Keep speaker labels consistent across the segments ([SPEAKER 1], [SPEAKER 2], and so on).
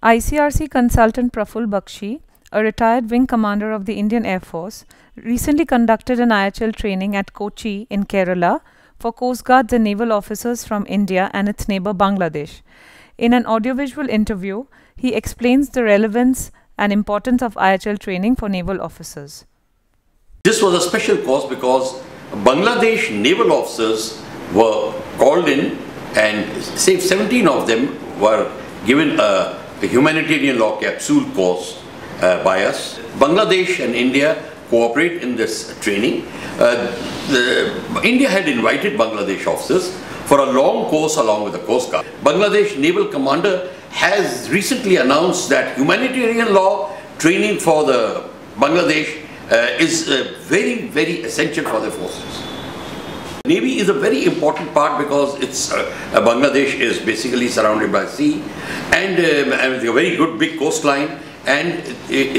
[SPEAKER 1] ICRC consultant Praful Bakshi, a retired wing commander of the Indian Air Force, recently conducted an IHL training at Kochi in Kerala for Coast Guards and naval officers from India and its neighbor Bangladesh. In an audiovisual interview, he explains the relevance and importance of IHL training for naval officers.
[SPEAKER 2] This was a special course because Bangladesh naval officers were called in, and say 17 of them were given a humanitarian law capsule course by us. Bangladesh and India cooperate in this training. India had invited Bangladesh officers for a long course along with the Coast Guard. Bangladesh naval commander has recently announced that humanitarian law training for the Bangladesh is very, very essential for the forces. Navy is a very important part because it's Bangladesh is basically surrounded by sea and a very good big coastline, and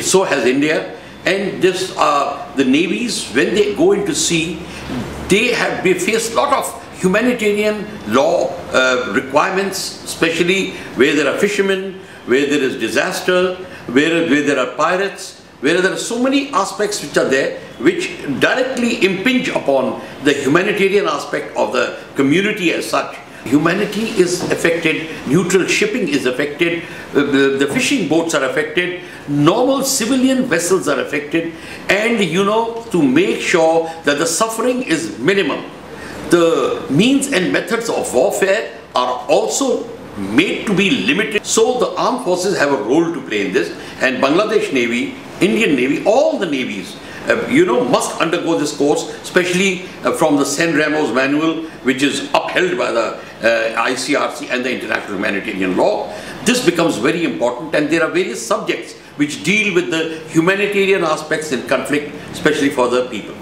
[SPEAKER 2] so has India. And this the navies, when they go into sea, they face a lot of humanitarian law requirements, especially where there are fishermen, where there is disaster, where there are pirates, where there are so many aspects which are there which directly impinge upon the humanitarian aspect of the community as such. Humanity is affected, neutral shipping is affected, the fishing boats are affected, normal civilian vessels are affected, and to make sure that the suffering is minimum, the means and methods of warfare are also made to be limited. So the armed forces have a role to play in this, and Bangladesh Navy, Indian Navy, all the navies must undergo this course, especially from the San Ramos manual, which is upheld by the ICRC and the international humanitarian law. This becomes very important, and there are various subjects which deal with the humanitarian aspects in conflict, especially for the people.